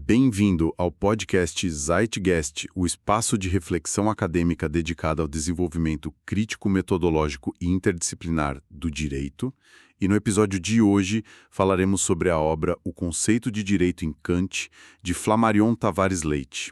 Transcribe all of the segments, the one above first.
bem-vindo ao podcast Zeitgeist, o espaço de reflexão acadêmica dedicado ao desenvolvimento crítico, metodológico e interdisciplinar do direito. E no episódio de hoje falaremos sobre a obra O Conceito de Direito em Kant, de Flammarion Tavares Leite.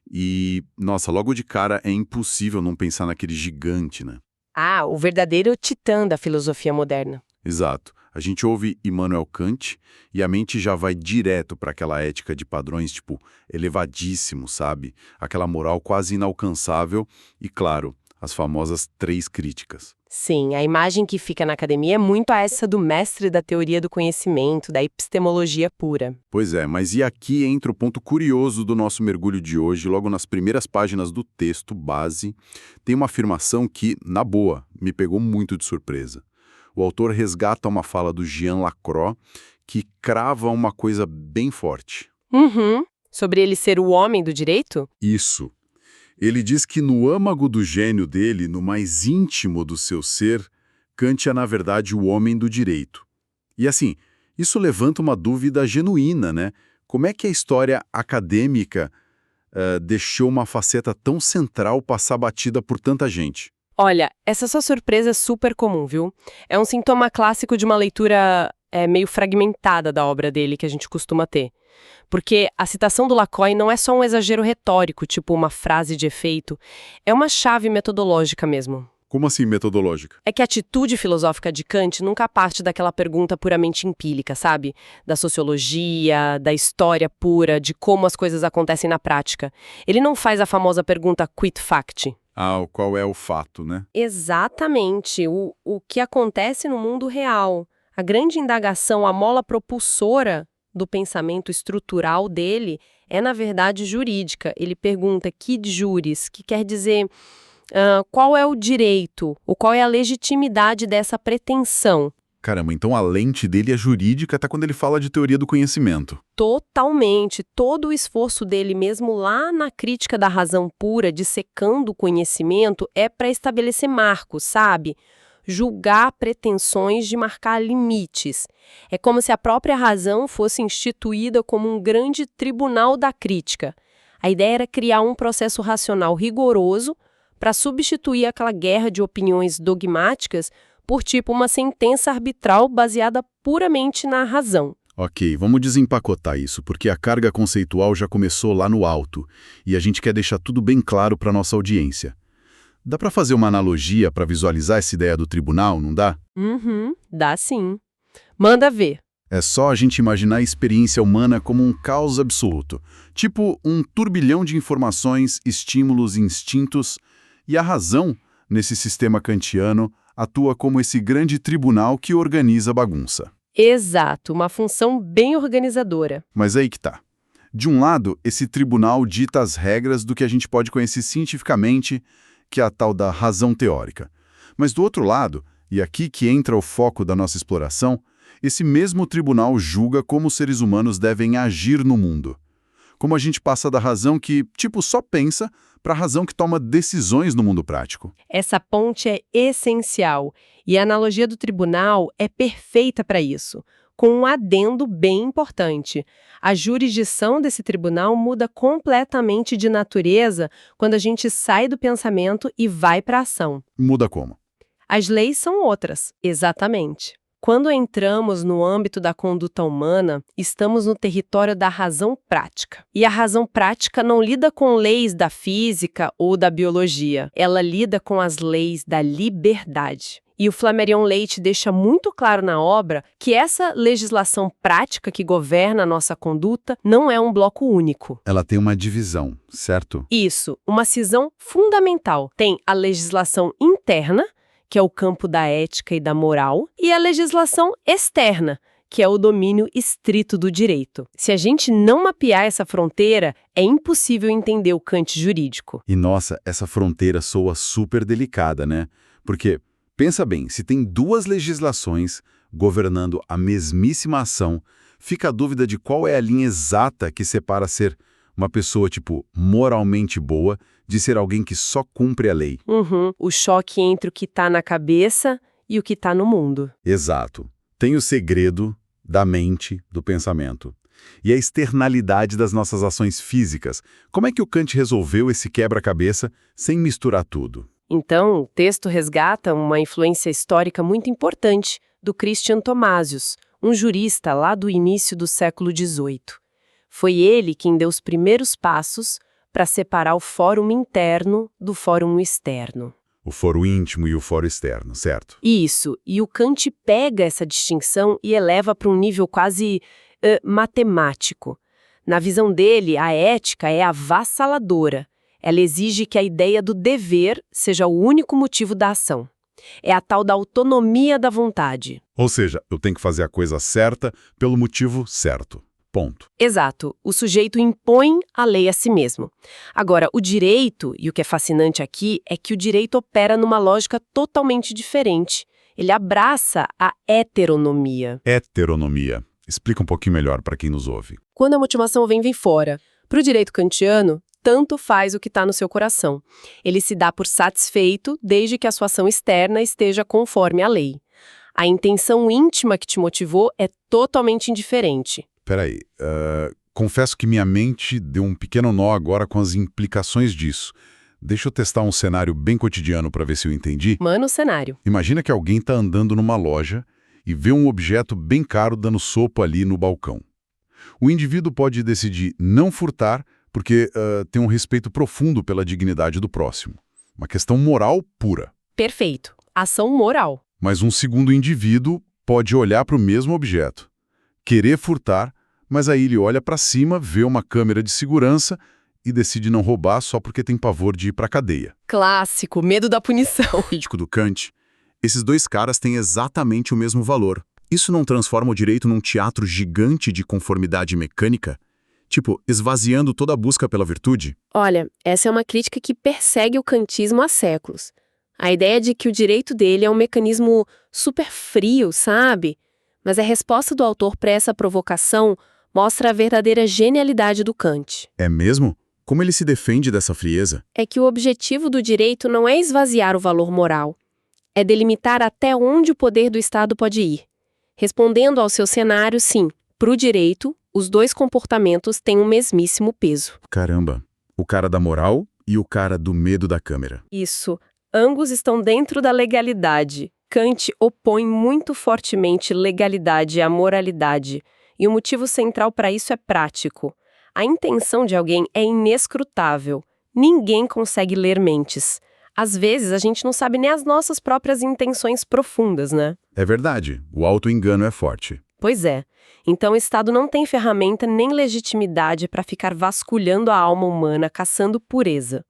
E, nossa, logo de cara é impossível não pensar naquele gigante, né? Ah, o verdadeiro titã da filosofia moderna. Exato. A gente ouve Immanuel Kant e a mente já vai direto para aquela ética de padrões, tipo, elevadíssimo, sabe? Aquela moral quase inalcançável e, claro, as famosas 3 críticas. Sim, a imagem que fica na academia é muito essa do mestre da teoria do conhecimento, da epistemologia pura. Pois é, mas e aqui entra o ponto curioso do nosso mergulho de hoje. Logo nas primeiras páginas do texto base, tem uma afirmação que, na boa, me pegou muito de surpresa. O autor resgata uma fala do Jean Lacroix que crava uma coisa bem forte. Sobre ele ser o homem do direito? Isso. Ele diz que no âmago do gênio dele, no mais íntimo do seu ser, Kant é, na verdade, o homem do direito. E assim, isso levanta uma dúvida genuína, né? Como é que a história acadêmica deixou uma faceta tão central passar batida por tanta gente? Olha, essa sua surpresa é super comum, viu? É um sintoma clássico de uma leitura meio fragmentada da obra dele que a gente costuma ter. Porque a citação do Lacroix não é só um exagero retórico, tipo uma frase de efeito, é uma chave metodológica mesmo. Como assim metodológica? É que a atitude filosófica de Kant nunca parte daquela pergunta puramente empírica, sabe? Da sociologia, da história pura, de como as coisas acontecem na prática. Ele não faz a famosa pergunta quid facti. Ah, qual é o fato, né? Exatamente, o que acontece no mundo real. A grande indagação, a mola propulsora do pensamento estrutural dele é, na verdade, jurídica. Ele pergunta quid juris, que quer dizer qual é o direito, ou qual é a legitimidade dessa pretensão. Caramba, então a lente dele é jurídica até quando ele fala de teoria do conhecimento. Totalmente. Todo o esforço dele, mesmo lá na crítica da razão pura, dissecando o conhecimento, é para estabelecer marcos, sabe? Julgar pretensões de marcar limites. É como se a própria razão fosse instituída como um grande tribunal da crítica. A ideia era criar um processo racional rigoroso para substituir aquela guerra de opiniões dogmáticas por tipo uma sentença arbitral baseada puramente na razão. Ok, vamos desempacotar isso, porque a carga conceitual já começou lá no alto, e a gente quer deixar tudo bem claro para nossa audiência. Dá para fazer uma analogia para visualizar essa ideia do tribunal, não dá? Dá sim. Manda ver. É só a gente imaginar a experiência humana como um caos absoluto, tipo um turbilhão de informações, estímulos e instintos, e a razão, nesse sistema kantiano, atua como esse grande tribunal que organiza a bagunça. Exato, uma função bem organizadora. Mas aí que tá. De um lado, esse tribunal dita as regras do que a gente pode conhecer cientificamente, que é a tal da razão teórica. Mas do outro lado, e aqui que entra o foco da nossa exploração, esse mesmo tribunal julga como os seres humanos devem agir no mundo. Como a gente passa da razão que, tipo, só pensa, para a razão que toma decisões no mundo prático. Essa ponte é essencial e a analogia do tribunal é perfeita para isso, com um adendo bem importante. A jurisdição desse tribunal muda completamente de natureza quando a gente sai do pensamento e vai para a ação. Muda como? As leis são outras, exatamente. Quando entramos no âmbito da conduta humana, estamos no território da razão prática. E a razão prática não lida com leis da física ou da biologia. Ela lida com as leis da liberdade. E o Flammarion Leite deixa muito claro na obra que essa legislação prática que governa a nossa conduta não é um bloco único. Ela tem uma divisão, certo? Isso, uma cisão fundamental. Tem a legislação interna, que é o campo da ética e da moral, e a legislação externa, que é o domínio estrito do direito. Se a gente não mapear essa fronteira, é impossível entender o Kant jurídico. E nossa, essa fronteira soa super delicada, né? Porque, pensa bem, se tem 2 legislações governando a mesmíssima ação, fica a dúvida de qual é a linha exata que separa ser uma pessoa, tipo, moralmente boa, de ser alguém que só cumpre a lei. O choque entre o que está na cabeça e o que está no mundo. Exato. Tem o segredo da mente, do pensamento. E a externalidade das nossas ações físicas. Como é que o Kant resolveu esse quebra-cabeça sem misturar tudo? Então, o texto resgata uma influência histórica muito importante do Christian Thomasius, um jurista lá do início do século XVIII. Foi ele quem deu os primeiros passos para separar o fórum interno do fórum externo. O foro íntimo e o foro externo, certo? Isso, e o Kant pega essa distinção e eleva para um nível quase matemático. Na visão dele, a ética é avassaladora. Ela exige que a ideia do dever seja o único motivo da ação. É a tal da autonomia da vontade. Ou seja, eu tenho que fazer a coisa certa pelo motivo certo. Ponto. Exato. O sujeito impõe a lei a si mesmo. Agora, o direito, e o que é fascinante aqui, é que o direito opera numa lógica totalmente diferente. Ele abraça a heteronomia. Heteronomia. Explica um pouquinho melhor para quem nos ouve. Quando a motivação vem fora. Para o direito kantiano, tanto faz o que está no seu coração. Ele se dá por satisfeito desde que a sua ação externa esteja conforme a lei. A intenção íntima que te motivou é totalmente indiferente. Peraí, confesso que minha mente deu um pequeno nó agora com as implicações disso. Deixa eu testar um cenário bem cotidiano para ver se eu entendi. Mano, o cenário. Imagina que alguém está andando numa loja e vê um objeto bem caro dando sopa ali no balcão. O indivíduo pode decidir não furtar porque tem um respeito profundo pela dignidade do próximo. Uma questão moral pura. Perfeito. Ação moral. Mas um segundo indivíduo pode olhar para o mesmo objeto, querer furtar, mas aí ele olha para cima, vê uma câmera de segurança e decide não roubar só porque tem pavor de ir para a cadeia. Clássico, medo da punição. Crítico do Kant, esses dois caras têm exatamente o mesmo valor. Isso não transforma o direito num teatro gigante de conformidade mecânica? Tipo, esvaziando toda a busca pela virtude? Olha, essa é uma crítica que persegue o kantismo há séculos. A ideia de que o direito dele é um mecanismo super frio, sabe? Mas a resposta do autor para essa provocação mostra a verdadeira genialidade do Kant. É mesmo? Como ele se defende dessa frieza? É que o objetivo do direito não é esvaziar o valor moral, é delimitar até onde o poder do Estado pode ir. Respondendo ao seu cenário, sim, para o direito, os dois comportamentos têm um mesmíssimo peso. Caramba, o cara da moral e o cara do medo da câmera. Isso, ambos estão dentro da legalidade. Kant opõe muito fortemente legalidade à moralidade, e o motivo central para isso é prático. A intenção de alguém é inescrutável. Ninguém consegue ler mentes. Às vezes, a gente não sabe nem as nossas próprias intenções profundas, né? É verdade, o auto-engano é forte. Pois é. Então, o Estado não tem ferramenta nem legitimidade para ficar vasculhando a alma humana, caçando pureza.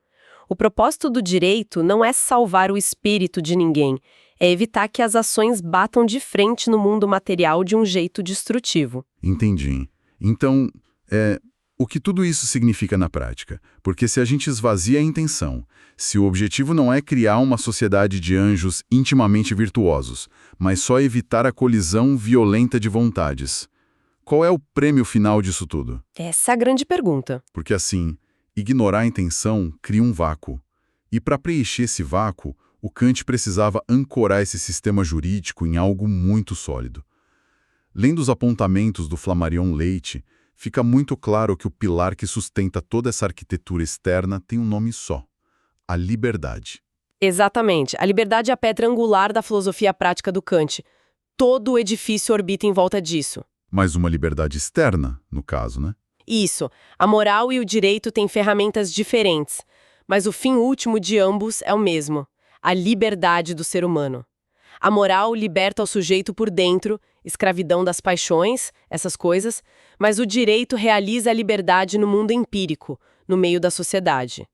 O propósito do direito não é salvar o espírito de ninguém, é evitar que as ações batam de frente no mundo material de um jeito destrutivo. Entendi. Então, o que tudo isso significa na prática? Porque se a gente esvazia a intenção, se o objetivo não é criar uma sociedade de anjos intimamente virtuosos, mas só evitar a colisão violenta de vontades, qual é o prêmio final disso tudo? Essa é a grande pergunta. Porque assim, ignorar a intenção cria um vácuo. E para preencher esse vácuo, o Kant precisava ancorar esse sistema jurídico em algo muito sólido. Lendo os apontamentos do Flammarion Leite, fica muito claro que o pilar que sustenta toda essa arquitetura externa tem um nome só: a liberdade. Exatamente. A liberdade é a pedra angular da filosofia prática do Kant. Todo o edifício orbita em volta disso. Mas uma liberdade externa, no caso, né? Isso. A moral e o direito têm ferramentas diferentes, mas o fim último de ambos é o mesmo: a liberdade do ser humano. A moral liberta o sujeito por dentro, escravidão das paixões, essas coisas, mas o direito realiza a liberdade no mundo empírico, no meio da sociedade.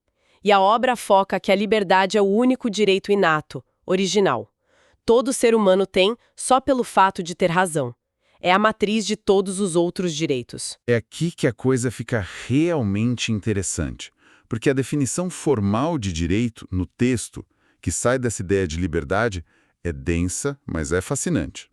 E a obra foca que a liberdade é o único direito inato, original. Todo ser humano tem só pelo fato de ter razão. É a matriz de todos os outros direitos. É aqui que a coisa fica realmente interessante, porque a definição formal de direito no texto, que sai dessa ideia de liberdade, é densa, mas é fascinante.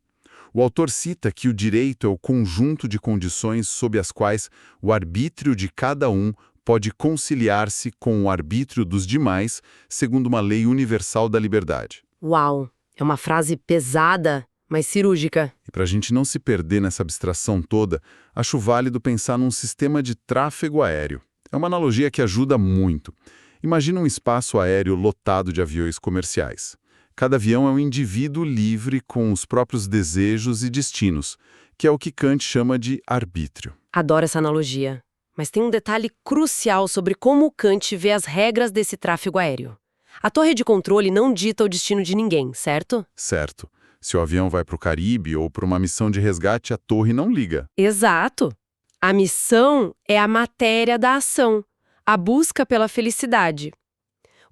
O autor cita que o direito é o conjunto de condições sob as quais o arbítrio de cada um pode conciliar-se com o arbítrio dos demais, segundo uma lei universal da liberdade. Uau! É uma frase pesada, mais cirúrgica. E para a gente não se perder nessa abstração toda, acho válido pensar num sistema de tráfego aéreo. É uma analogia que ajuda muito. Imagina um espaço aéreo lotado de aviões comerciais. Cada avião é um indivíduo livre com os próprios desejos e destinos, que é o que Kant chama de arbítrio. Adoro essa analogia. Mas tem um detalhe crucial sobre como Kant vê as regras desse tráfego aéreo. A torre de controle não dita o destino de ninguém, certo? Certo. Se o avião vai para o Caribe ou para uma missão de resgate, a torre não liga. Exato. A missão é a matéria da ação, a busca pela felicidade.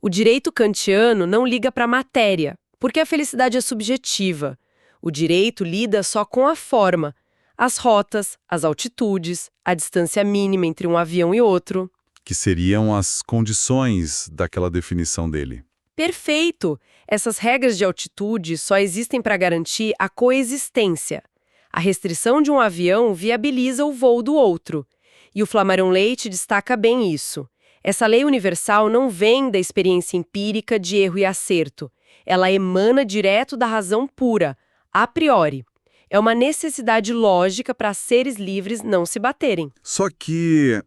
O direito kantiano não liga para a matéria, porque a felicidade é subjetiva. O direito lida só com a forma, as rotas, as altitudes, a distância mínima entre um avião e outro. Que seriam as condições daquela definição dele. Perfeito! Essas regras de altitude só existem para garantir a coexistência. A restrição de um avião viabiliza o voo do outro. E o Flammarion Leite destaca bem isso. Essa lei universal não vem da experiência empírica de erro e acerto. Ela emana direto da razão pura, a priori. É uma necessidade lógica para seres livres não se baterem. Só que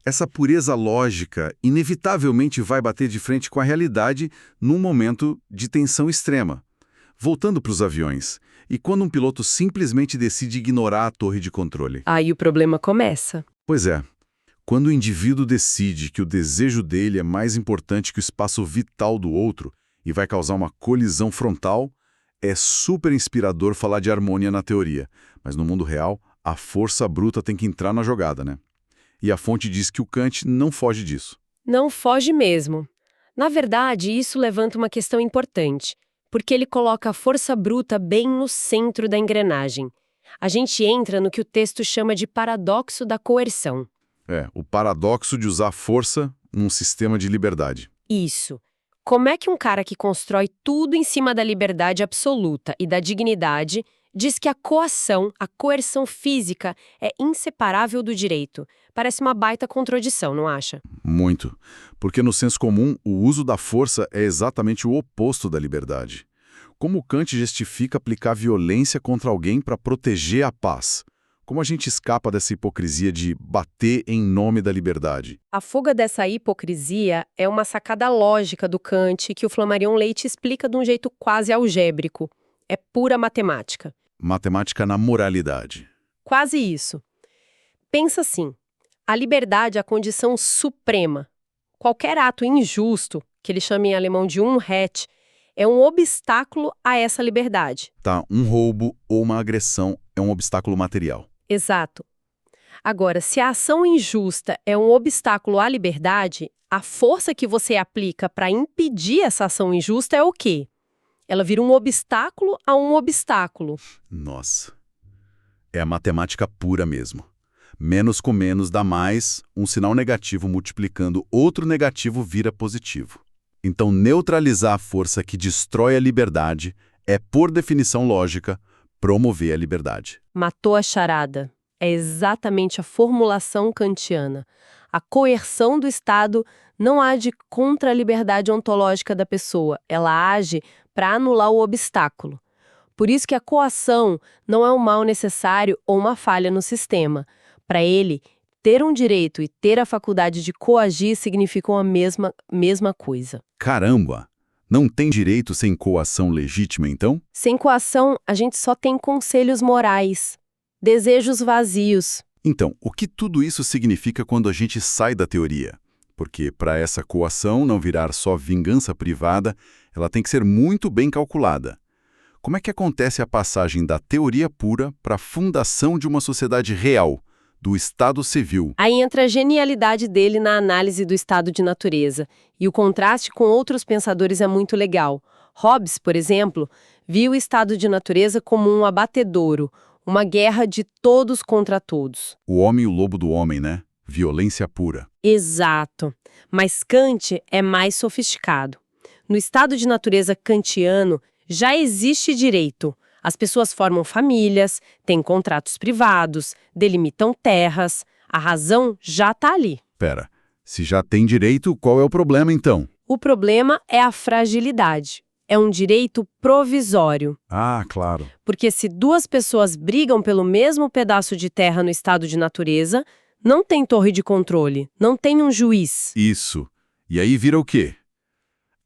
essa pureza lógica inevitavelmente vai bater de frente com a realidade num momento de tensão extrema. Voltando para os aviões, e quando um piloto simplesmente decide ignorar a torre de controle? Aí o problema começa. Pois é. Quando o indivíduo decide que o desejo dele é mais importante que o espaço vital do outro e vai causar uma colisão frontal, é super inspirador falar de harmonia na teoria, mas no mundo real, a força bruta tem que entrar na jogada, né? E a fonte diz que o Kant não foge disso. Não foge mesmo. Na verdade, isso levanta uma questão importante, porque ele coloca a força bruta bem no centro da engrenagem. A gente entra no que o texto chama de paradoxo da coerção. O paradoxo de usar força num sistema de liberdade. Isso. Como é que um cara que constrói tudo em cima da liberdade absoluta e da dignidade diz que a coação, a coerção física, é inseparável do direito? Parece uma baita contradição, não acha? Muito. Porque no senso comum, o uso da força é exatamente o oposto da liberdade. Como Kant justifica aplicar violência contra alguém para proteger a paz? Como a gente escapa dessa hipocrisia de bater em nome da liberdade? A fuga dessa hipocrisia é uma sacada lógica do Kant que o Flammarion Leite explica de um jeito quase algébrico. É pura matemática. Matemática na moralidade. Quase isso. Pensa assim, a liberdade é a condição suprema. Qualquer ato injusto, que ele chama em alemão de Unrecht, é um obstáculo a essa liberdade. Tá, um roubo ou uma agressão é um obstáculo material. Exato. Agora, se a ação injusta é um obstáculo à liberdade, a força que você aplica para impedir essa ação injusta é o quê? Ela vira um obstáculo a um obstáculo. Nossa. É a matemática pura mesmo. Menos com menos dá mais, um sinal negativo multiplicando outro negativo vira positivo. Então, neutralizar a força que destrói a liberdade é, por definição lógica, promover a liberdade. Matou a charada. É exatamente a formulação kantiana. A coerção do Estado não age contra a liberdade ontológica da pessoa, ela age para anular o obstáculo. Por isso que a coação não é um mal necessário ou uma falha no sistema. Para ele, ter um direito e ter a faculdade de coagir significam a mesma coisa. Caramba! Não tem direito sem coação legítima, então? Sem coação, a gente só tem conselhos morais, desejos vazios. Então, o que tudo isso significa quando a gente sai da teoria? Porque para essa coação não virar só vingança privada, ela tem que ser muito bem calculada. Como é que acontece a passagem da teoria pura para a fundação de uma sociedade real, do Estado civil? Aí entra a genialidade dele na análise do estado de natureza. E o contraste com outros pensadores é muito legal. Hobbes, por exemplo, viu o estado de natureza como um abatedouro, uma guerra de todos contra todos. O homem e o lobo do homem, né? Violência pura. Exato. Mas Kant é mais sofisticado. No estado de natureza kantiano, já existe direito. As pessoas formam famílias, têm contratos privados, delimitam terras. A razão já está ali. Pera, se já tem direito, qual é o problema então? O problema é a fragilidade. é um direito provisório. Ah, claro. Porque se duas pessoas brigam pelo mesmo pedaço de terra no estado de natureza, não tem torre de controle, não tem um juiz. Isso. E aí vira o quê?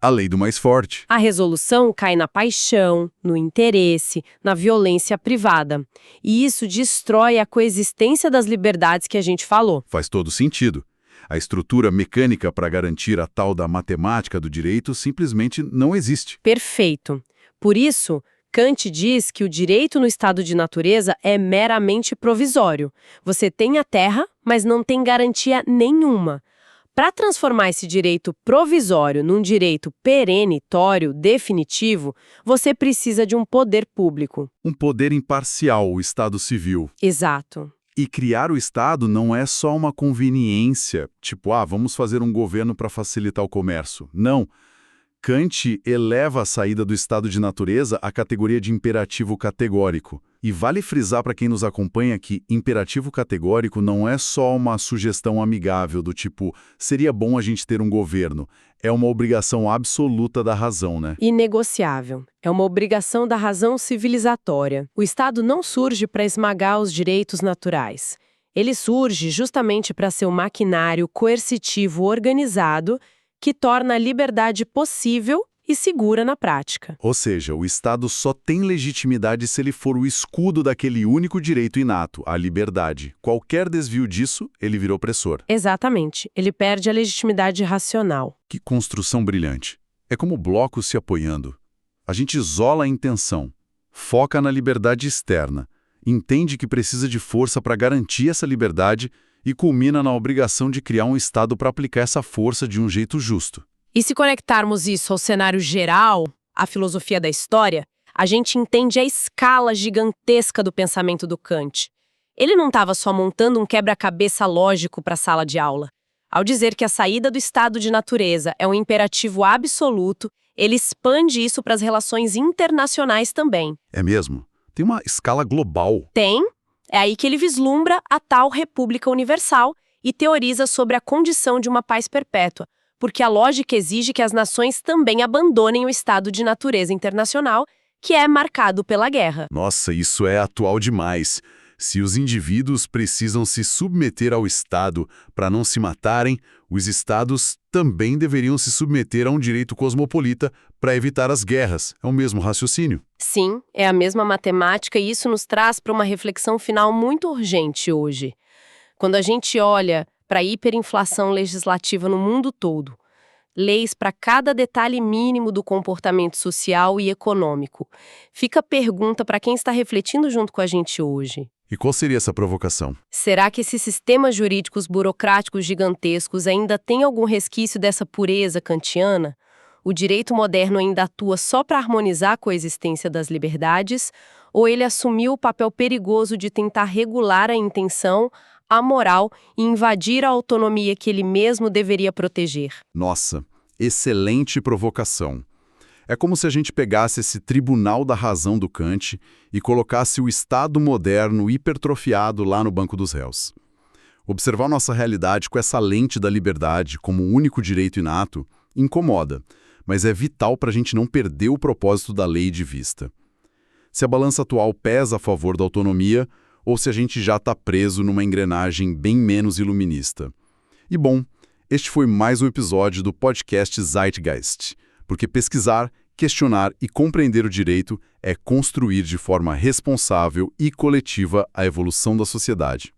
A lei do mais forte. A resolução cai na paixão, no interesse, na violência privada. E isso destrói a coexistência das liberdades que a gente falou. Faz todo sentido. A estrutura mecânica para garantir a tal da matemática do direito simplesmente não existe. Perfeito. Por isso, Kant diz que o direito no estado de natureza é meramente provisório. Você tem a terra, mas não tem garantia nenhuma. Para transformar esse direito provisório num direito perenitório, definitivo, você precisa de um poder público. Um poder imparcial, o Estado civil. Exato. E criar o Estado não é só uma conveniência, tipo, vamos fazer um governo para facilitar o comércio. Não. Kant eleva a saída do estado de natureza à categoria de imperativo categórico. E vale frisar para quem nos acompanha que imperativo categórico não é só uma sugestão amigável do tipo, seria bom a gente ter um governo. É uma obrigação absoluta da razão, né? Inegociável. É uma obrigação da razão civilizatória. O Estado não surge para esmagar os direitos naturais. Ele surge justamente para ser um maquinário coercitivo organizado que torna a liberdade possível e segura na prática. Ou seja, o Estado só tem legitimidade se ele for o escudo daquele único direito inato, a liberdade. Qualquer desvio disso, ele vira opressor. Exatamente. Ele perde a legitimidade racional. Que construção brilhante. É como blocos se apoiando. A gente isola a intenção, foca na liberdade externa, entende que precisa de força para garantir essa liberdade e culmina na obrigação de criar um Estado para aplicar essa força de um jeito justo. E se conectarmos isso ao cenário geral, à filosofia da história, a gente entende a escala gigantesca do pensamento do Kant. Ele não estava só montando um quebra-cabeça lógico para a sala de aula. Ao dizer que a saída do estado de natureza é um imperativo absoluto, ele expande isso para as relações internacionais também. É mesmo? Tem uma escala global. Tem. É aí que ele vislumbra a tal República Universal e teoriza sobre a condição de uma paz perpétua, porque a lógica exige que as nações também abandonem o estado de natureza internacional, que é marcado pela guerra. Nossa, isso é atual demais. Se os indivíduos precisam se submeter ao Estado para não se matarem, os Estados também deveriam se submeter a um direito cosmopolita para evitar as guerras. É o mesmo raciocínio. Sim, é a mesma matemática e isso nos traz para uma reflexão final muito urgente hoje. Quando a gente olha para a hiperinflação legislativa no mundo todo, leis para cada detalhe mínimo do comportamento social e econômico, fica a pergunta para quem está refletindo junto com a gente hoje. E qual seria essa provocação? Será que esses sistemas jurídicos burocráticos gigantescos ainda têm algum resquício dessa pureza kantiana? O direito moderno ainda atua só para harmonizar a coexistência das liberdades? Ou ele assumiu o papel perigoso de tentar regular a intenção, a moral e invadir a autonomia que ele mesmo deveria proteger? Nossa, excelente provocação. É como se a gente pegasse esse tribunal da razão do Kant e colocasse o Estado moderno hipertrofiado lá no banco dos réus. Observar nossa realidade com essa lente da liberdade como um único direito inato incomoda, mas é vital para a gente não perder o propósito da lei de vista. Se a balança atual pesa a favor da autonomia ou se a gente já está preso numa engrenagem bem menos iluminista. E bom, este foi mais um episódio do podcast Zeitgeist. Porque pesquisar, questionar e compreender o direito é construir de forma responsável e coletiva a evolução da sociedade.